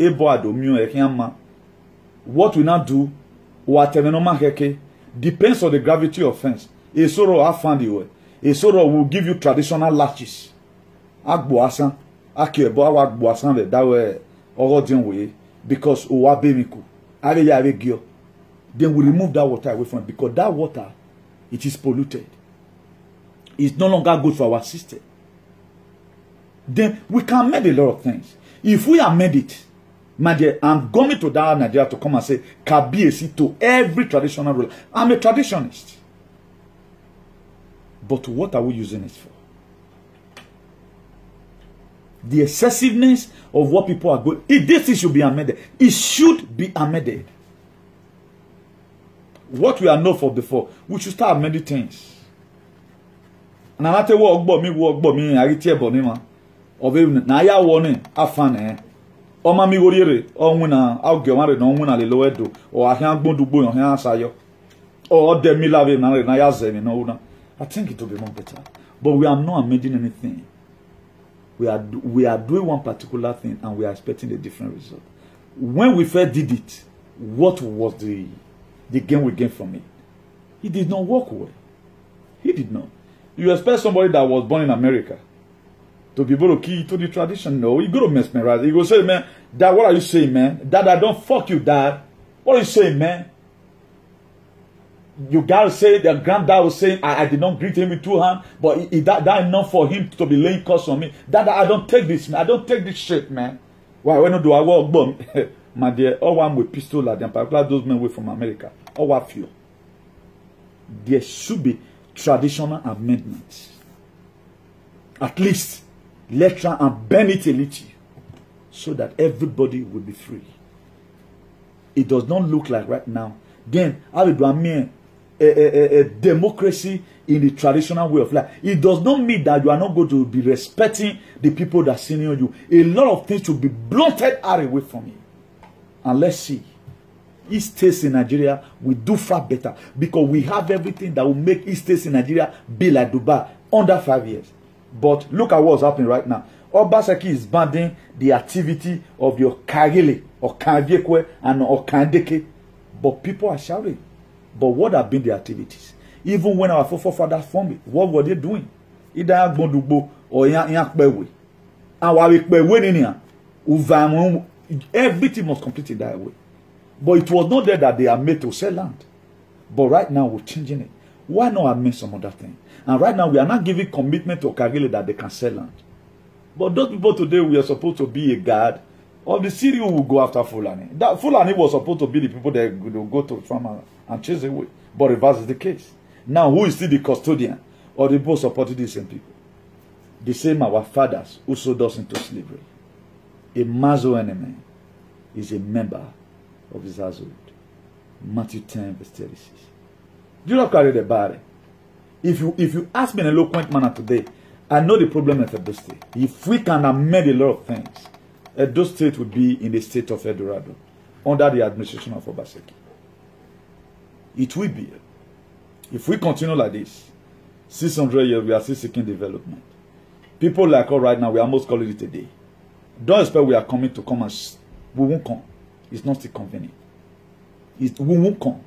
what we now do, depends on the gravity of offense. A sorrow I found you. A sorrow will give you traditional latches. Because then we remove that water away from it because that water, it is polluted. It's no longer good for our system. Then we can make a lot of things. If we have made it, my dear, I'm going to that Nigeria to come and say Kabiesi to every traditional ruler. I'm a traditionist. But what are we using it for? The excessiveness of what people are going. This thing should be amended. It should be amended. What we are known for before, we should start amending things. And I tell you what me, I tell you man. Of even na ya warning afan o ma mi worire o nwuna awgemare na nwuna le lowedo o ahia gbodugbo yan han sayo o de mi lave na ya zemi no una. I think it will be more better. But we are not amending anything. We are doing one particular thing and we are expecting a different result. When we first did it, what was the gain we gained from it? It did not work well. He did not. You expect somebody that was born in America to be able to key to the tradition? No, you go to mesmerize. You go say, man, Dad, what are you saying, man? Dad, I don't fuck you, Dad. What are you saying, man? You gotta say that granddad was saying, I did not greet him with two hands, but that enough for him to be laying curse on me. Dad, I don't take this, man. I don't take this shit, man. Why? When do I walk bomb? My dear, all one with pistol like them, particularly those men away from America. All what feel. There should be traditional amendments. At least let's try and bend it a little so that everybody will be free. It does not look like right now. Then I will do a democracy in the traditional way of life. It does not mean that you are not going to be respecting the people that senior you. A lot of things should be blunted out away from you. And let's see. East States in Nigeria will do far better because we have everything that will make East States in Nigeria be like Dubai under 5 years. But look at what's happening right now. Obaseki is banning the activity of the Okagele, Okangekwe, and Okandeke. But people are shouting. But what have been the activities? Even when our forefathers formed it, what were they doing? Either Gbondugbo or Yakbewe. And everything was completed that way. But it was not there that they are made to sell land. But right now we're changing it. Why not amend some other thing? And right now we are not giving commitment to Okagele that they can sell land. But those people today, we are supposed to be a guard of the city who will go after Fulani. That Fulani was supposed to be the people that will go to the farm and chase away. But reverse is the case. Now who is still the custodian or the people supporting these same people? The same our fathers who sold us into slavery. A Mazo enemy is a member of his household. Matthew 10 verse 36. Do you not carry the barrier? If you ask me in an eloquent manner today, I know the problem of Edo State. If we can amend a lot of things, Edo State would be in the state of Eldorado under the administration of Obaseki. It will be. If we continue like this, 600 years, we are still seeking development. People like us right now, we almost call it a day. Don't expect we are coming to come and we won't come. It's not still convenient. We won't come.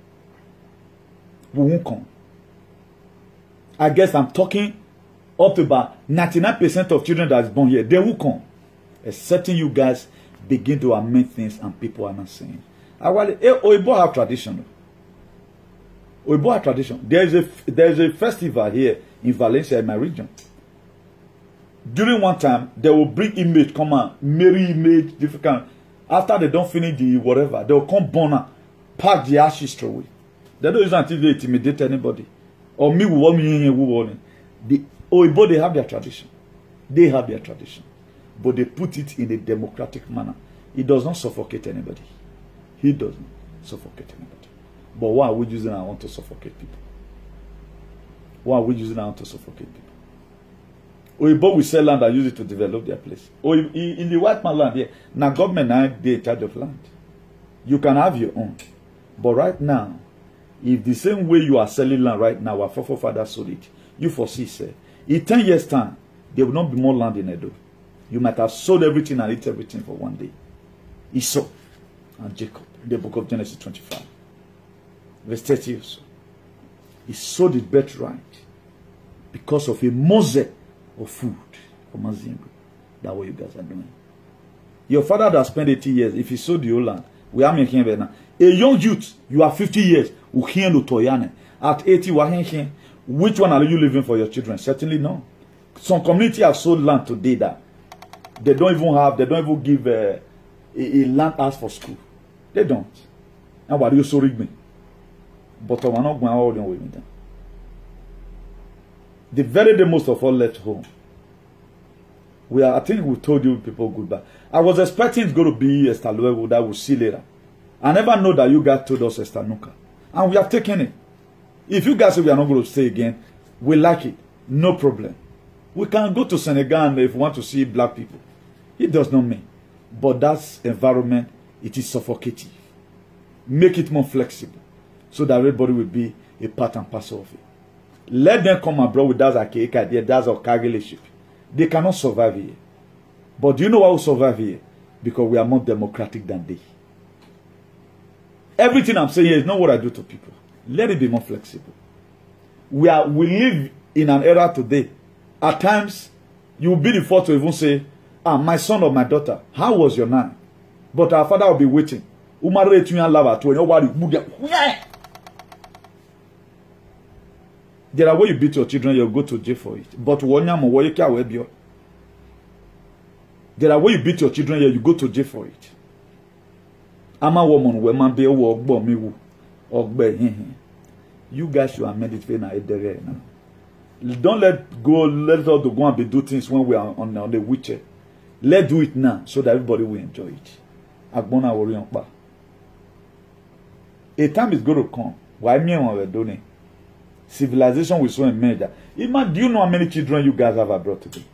We won't come. I guess I'm talking up to about 99% of children that is born here. They will come. Excepting you guys begin to amend things and people are not saying. Oyibo have tradition. Oyibo have tradition. There is a festival here in Valencia, in my region. During one time, they will bring image, come on, marry image, different. After they don't finish the whatever, they will come burn and pack the ashes away. They don't use it until they intimidate anybody. Or me, the Oyibo, they have their tradition. They have their tradition. But they put it in a democratic manner. It does not suffocate anybody. He doesn't suffocate anybody. But why are we using our own to suffocate people? Why are we using our own to suffocate people? Oyibo will sell land and use it to develop their place. Or in the white man land here, now government now they in charge of land. You can have your own. But right now, if the same way you are selling land right now, our forefathers sold it, you foresee, sir, in 10 years' time, there will not be more land in Edo. You might have sold everything and eat everything for one day. Esau and Jacob, in the book of Genesis 25, verse 30 or so. He sold his birthright because of a mosaic of food for Mazimbu. That's what you guys are doing. Your father that spent 80 years, if he sold the whole land, we are making it now. A young youth, you are 50 years, at 80, which one are you living for your children? Certainly no. Some community have sold land today that they don't even give a land ask for school. They don't. And what you so rig me? But I'm not going all the way with them. The very day most of all left home. I think we told you people goodbye. I was expecting it's going to be Esther Luego that we'll see later. I never know that you guys told us Esther Nuka. And we have taken it. If you guys say we are not going to stay again, we like it. No problem. We can go to Senegal if we want to see black people. It does not mean. But that environment, it is suffocating. Make it more flexible so that everybody will be a part and parcel of it. Let them come abroad with that idea, that's our leadership. They cannot survive here. But do you know why we survive here? Because we are more democratic than they. Everything I'm saying here is not what I do to people. Let it be more flexible. We live in an era today. At times, you will be the first to even say, my son or my daughter, how was your night? But our father will be waiting. There are ways you beat your children, you'll go to jail for it. But there are ways you beat your children, you go to jail for it. I'm a woman, woman be you guys should amend it now. Don't let us go and be do things when we are on the wheelchair. Let's do it now so that everybody will enjoy it. A time is going to come. Why me and we're doing? Civilization will so emerge. Even do you know how many children you guys have abroad today?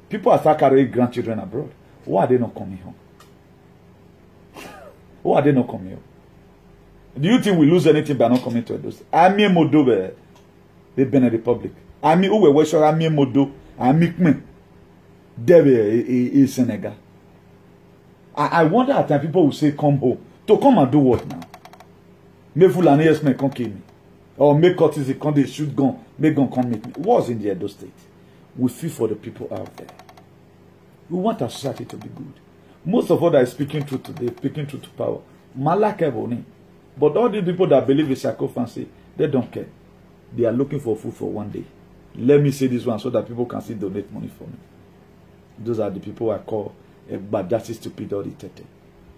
People are start carrying grandchildren abroad. Why are they not coming home? Why are they not coming home? Do you think we lose anything by not coming to those? I'm a Modo, the Benin Republic. I'm a West I'm a Modo, I'm a Mikme. There is Senegal. I wonder at times people will say, come home. To come and do what now? Make Fulani yes men come kill me. Or make courtesy come they shoot gun. Make gun come meet me. What's in the Edo State? We feel for the people out there. We want our society to be good. Most of what I speaking truth today, speaking truth to power. Malak. But all the people that believe in psychophancy, they don't care. They are looking for food for one day. Let me say this one so that people can still donate money for me. Those are the people I call Badasi stupid or irritated.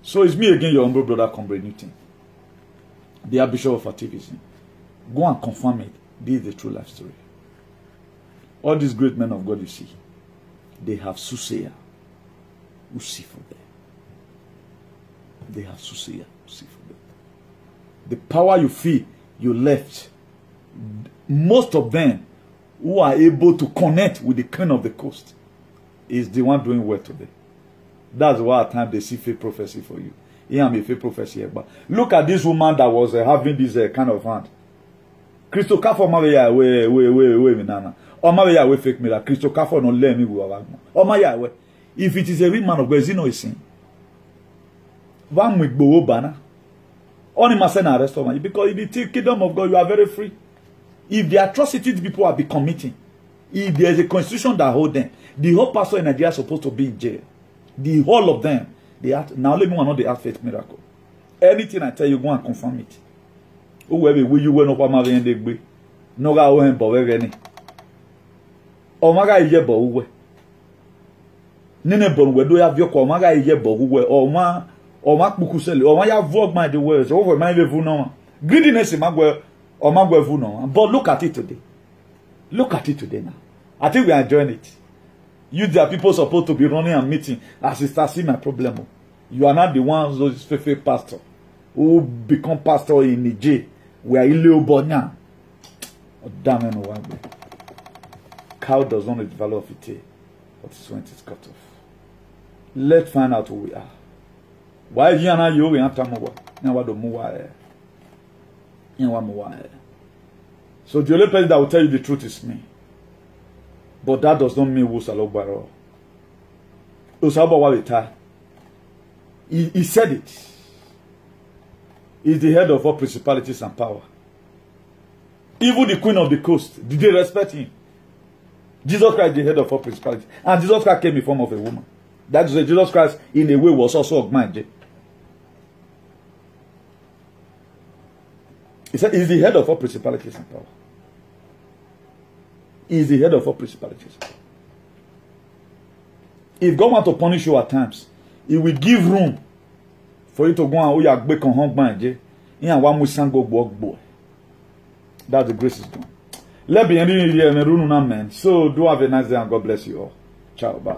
So it's me again, your humble brother, Comrade Newton, the Archbishop of Activism. Go and confirm it. This is the true life story. All these great men of God you see, they have soothsayer who see for them. They have soothsayer who see for them. The power you feel you left, most of them who are able to connect with the king of the coast is the one doing well today. That's why at times they see fake prophecy for you. Here I'm a fake prophecy here. But look at this woman that was having this kind of hand. Christo Kafo Mavia, we nana. Or Mavia, we fake miracle. Christo Kafo no let me go. Or Maya, if it is a real man of God, is no sin. One with Bo Bana. Only must send arrest of because in the kingdom of God, you are very free. If the atrocities people are be committing, if there is a constitution that hold them, the whole pastor in Nigeria is supposed to be in jail. The whole of them. They act, now let me know the faith miracle. Anything I tell you, go and confirm it. Whoever will you win up my end degree. No guy will empower any. Oh my God, you bo who Nene bon we do have your call my guy ye bo who or ma bukuseli or my vogue my the words over my level no. Greediness in my well or my well no. But look at it today. Look at it today now. I think we are enjoying it. You there people supposed to be running and meeting as it starts seeing my problem. You are not the ones those faithful pastor who become pastor in Niger. We are illegal now. Oh, damn it, no one. Cow does not know the value of it, but it's when it's cut off. Let's find out who we are. Why you and I you we have to move? Now what do move? So the only person that will tell you the truth is me. But that does not mean Wusalobaro. Usabawa he said it. He's the head of all principalities and power. Even the queen of the coast, did they respect him? Jesus Christ, the head of all principalities. And Jesus Christ came in form of a woman. That is why Jesus Christ, in a way, was also augmented. He said, he's the head of all principalities and power. He is the head of all principalities. If God wants to punish you at times, He will give room for you to go and you back on home. That's the grace is done. Let me end here, man. So do have a nice day and God bless you all. Ciao, bye.